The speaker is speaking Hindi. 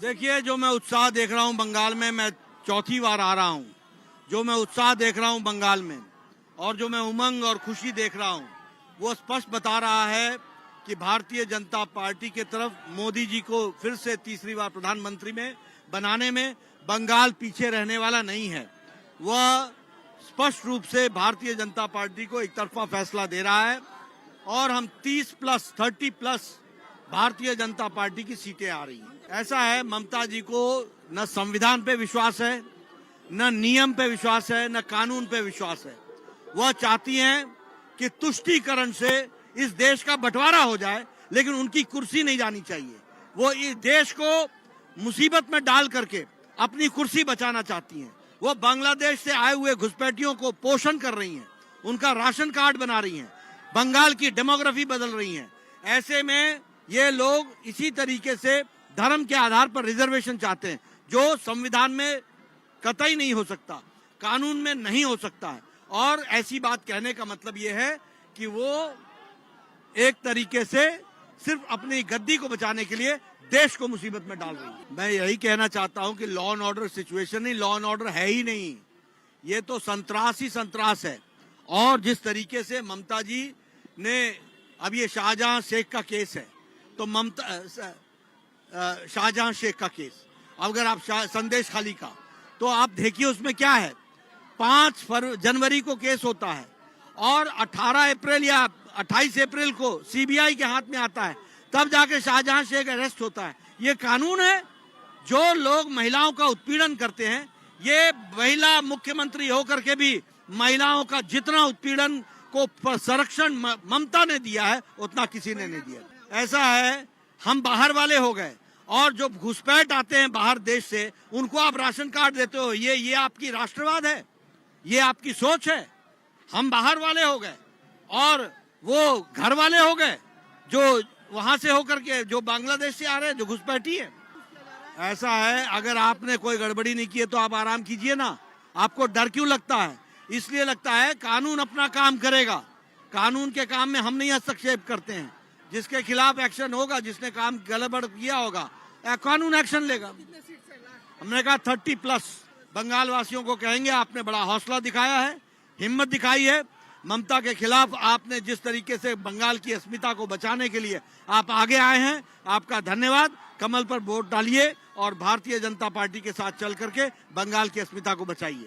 देखिए, जो मैं उत्साह देख रहा हूँ बंगाल में, मैं चौथी बार आ रहा हूँ। जो मैं उत्साह देख रहा हूँ बंगाल में और जो मैं उमंग और खुशी देख रहा हूँ, वो स्पष्ट बता रहा है कि भारतीय जनता पार्टी के तरफ मोदी जी को फिर से तीसरी बार प्रधानमंत्री में बनाने में बंगाल पीछे रहने वाला नहीं है। वह स्पष्ट रूप से भारतीय जनता पार्टी को एक तरफा फैसला दे रहा है और हम 30+ भारतीय जनता पार्टी की सीटें आ रही हैं। ऐसा है, ममता जी को न संविधान पे विश्वास है, न नियम पे विश्वास है, न कानून पे विश्वास है। वह चाहती हैं कि तुष्टीकरण से इस देश का बंटवारा हो जाए, लेकिन उनकी कुर्सी नहीं जानी चाहिए। वो इस देश को मुसीबत में डाल करके अपनी कुर्सी बचाना चाहती हैं। वो बांग्लादेश से आए हुए घुसपैठियों को पोषण कर रही हैं, उनका राशन कार्ड बना रही हैं, बंगाल की डेमोग्राफी बदल रही हैं। ऐसे में ये लोग इसी तरीके से धर्म के आधार पर रिजर्वेशन चाहते हैं, जो संविधान में कतई नहीं हो सकता, कानून में नहीं हो सकता है। और ऐसी बात कहने का मतलब ये है कि वो एक तरीके से सिर्फ अपनी गद्दी को बचाने के लिए देश को मुसीबत में डाल रही है। मैं यही कहना चाहता हूं कि लॉ एंड ऑर्डर सिचुएशन नहीं, लॉ एंड ऑर्डर है ही नहीं, ये तो संतरास ही संतरास है। और जिस तरीके से ममता जी ने, अब ये शाहजहां शेख का केस है, तो शाहजहां शेख का केस, अगर आप संदेश खाली का, तो आप देखिए उसमें क्या है। 5 जनवरी को केस होता है और 18 अप्रैल या 28 अप्रैल को सीबीआई के हाथ में आता है, तब जाके शाहजहां शेख अरेस्ट होता है। ये कानून है? जो लोग महिलाओं का उत्पीड़न करते हैं, ये महिला मुख्यमंत्री होकर के भी महिलाओं का जितना उत्पीड़न को संरक्षण ममता ने दिया है, उतना किसी ने नहीं दिया। ऐसा है, हम बाहर वाले हो गए और जो घुसपैठ आते हैं बाहर देश से, उनको आप राशन कार्ड देते हो। ये आपकी राष्ट्रवाद है? ये आपकी सोच है? हम बाहर वाले हो गए और वो घर वाले हो गए जो वहां से होकर के, जो बांग्लादेश से आ रहे हैं, जो घुसपैठी है। ऐसा है, अगर आपने कोई गड़बड़ी नहीं की है तो आप आराम कीजिए ना। आपको डर क्यों लगता है? इसलिए लगता है कानून अपना काम करेगा। कानून के काम में हम नहीं हस्तक्षेप करते हैं। जिसके खिलाफ एक्शन होगा, जिसने काम गड़बड़ किया होगा, कानून एक्शन लेगा। हमने कहा 30+। बंगाल वासियों को कहेंगे, आपने बड़ा हौसला दिखाया है, हिम्मत दिखाई है। ममता के खिलाफ आपने जिस तरीके से बंगाल की अस्मिता को बचाने के लिए आप आगे आए हैं, आपका धन्यवाद। कमल पर वोट डालिए और भारतीय जनता पार्टी के साथ चल करके बंगाल की अस्मिता को बचाइए।